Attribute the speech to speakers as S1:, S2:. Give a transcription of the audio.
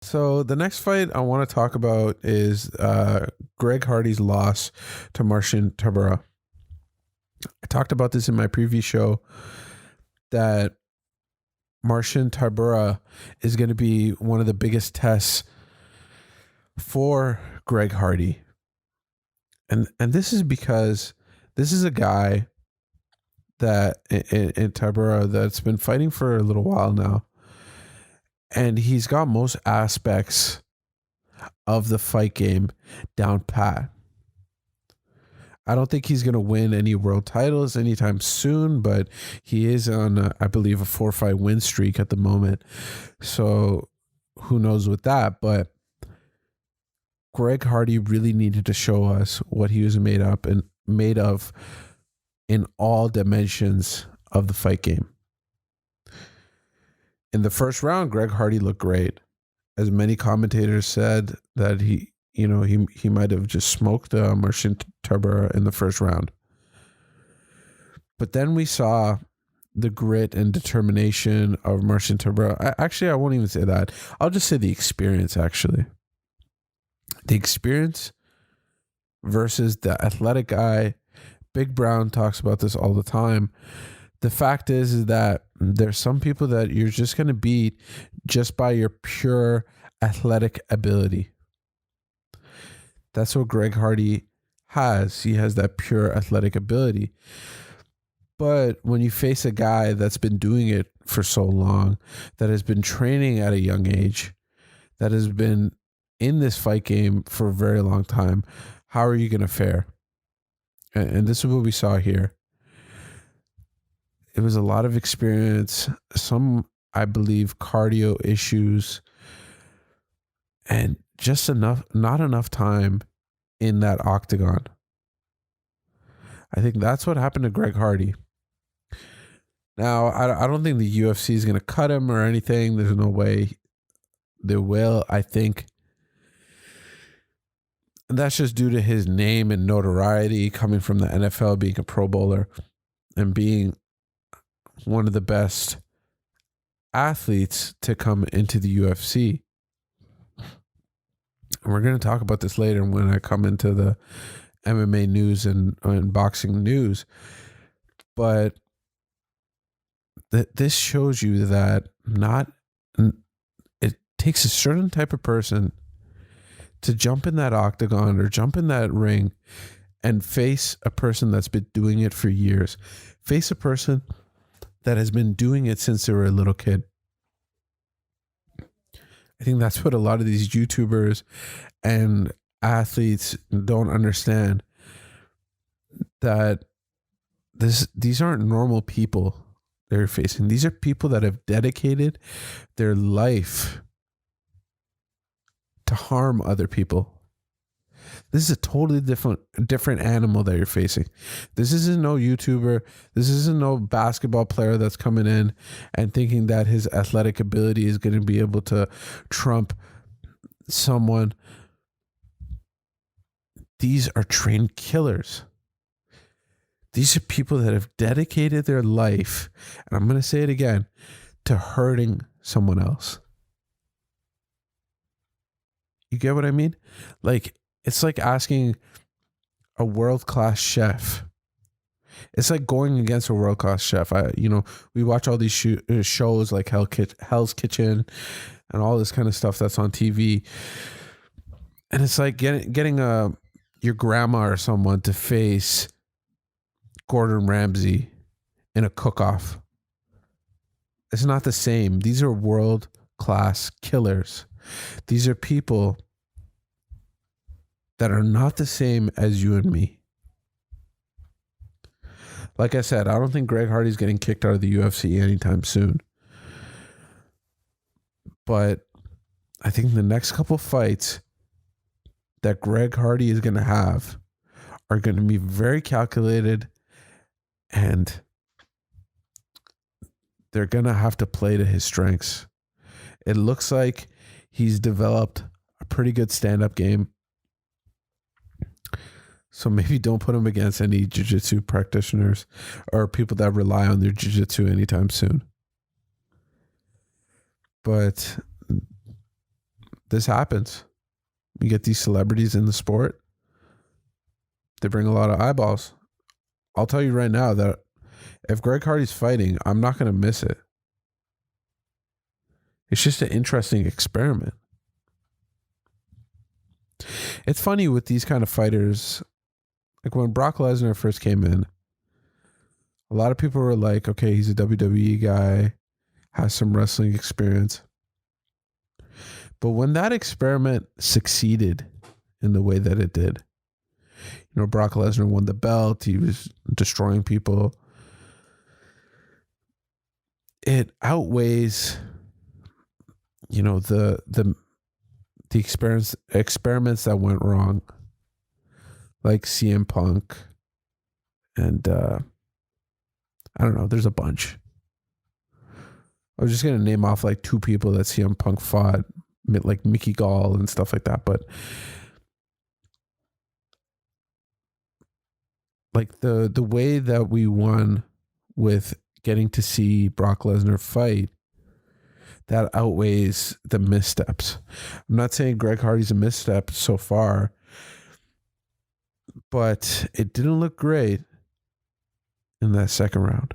S1: So the next fight I want to talk about is Greg Hardy's loss to Marcin Tybura. I talked about this in my previous show that Marcin Tybura is going to be one of the biggest tests for Greg Hardy. And this is because this is a guy that in Tybura that's been fighting for a little while now. And he's got most aspects of the fight game down pat. I don't think he's going to win any world titles anytime soon, but he is on, I believe, a 4-fight win streak at the moment. So who knows with that? But Greg Hardy really needed to show us what he was made of in all dimensions of the fight game. In the first round, Greg Hardy looked great. As many commentators said that he might have just smoked Marcin Tybura in the first round. But then we saw the grit and determination of Marcin Tybura. I won't even say that. I'll just say the experience, actually. The experience versus the athletic guy. Big Brown talks about this all the time. The fact is that there's some people that you're just going to beat just by your pure athletic ability. That's what Greg Hardy has. He has that pure athletic ability. But when you face a guy that's been doing it for so long, that has been training at a young age, that has been in this fight game for a very long time, how are you going to fare? And this is what we saw here. It was a lot of experience, some, I believe, cardio issues, and just not enough time in that octagon. I think that's what happened to Greg Hardy. Now, I don't think the UFC is going to cut him or anything. There's no way they will. I think that's just due to his name and notoriety coming from the NFL, being a Pro Bowler and being one of the best athletes to come into the UFC. And we're going to talk about this later when I come into the MMA news and boxing news. But this shows you that it takes a certain type of person to jump in that octagon or jump in that ring and face a person that's been doing it for years. Face a person that has been doing it since they were a little kid. I think that's what a lot of these YouTubers and athletes don't understand, that these aren't normal people they're facing. These are people that have dedicated their life to harm other people. This is a totally different animal that you're facing. This isn't no YouTuber. This isn't no basketball player that's coming in and thinking that his athletic ability is going to be able to trump someone. These are trained killers. These are people that have dedicated their life, and I'm going to say it again, to hurting someone else. You get what I mean? Like, it's like asking a world-class chef. It's like going against a world-class chef. We watch all these shows like Hell's Kitchen and all this kind of stuff that's on TV. And it's like getting your grandma or someone to face Gordon Ramsay in a cook-off. It's not the same. These are world-class killers. These are people that are not the same as you and me. Like I said, I don't think Greg Hardy's getting kicked out of the UFC anytime soon. But I think the next couple fights that Greg Hardy is going to have are going to be very calculated, and they're going to have to play to his strengths. It looks like he's developed a pretty good stand-up game. So maybe don't put him against any jiu-jitsu practitioners or people that rely on their jiu-jitsu anytime soon. But this happens. You get these celebrities in the sport. They bring a lot of eyeballs. I'll tell you right now that if Greg Hardy's fighting, I'm not going to miss it. It's just an interesting experiment. It's funny with these kind of fighters. Like when Brock Lesnar first came in, a lot of people were like, okay, he's a WWE guy, has some wrestling experience. But when that experiment succeeded in the way that it did, you know, Brock Lesnar won the belt, he was destroying people. It outweighs, you know, the experiments that went wrong, like CM Punk, and I don't know, there's a bunch. I was just gonna name off like 2 people that CM Punk fought, like Mickey Gall and stuff like that, but like the way that we won with getting to see Brock Lesnar fight, that outweighs the missteps. I'm not saying Greg Hardy's a misstep so far, but it didn't look great in that second round.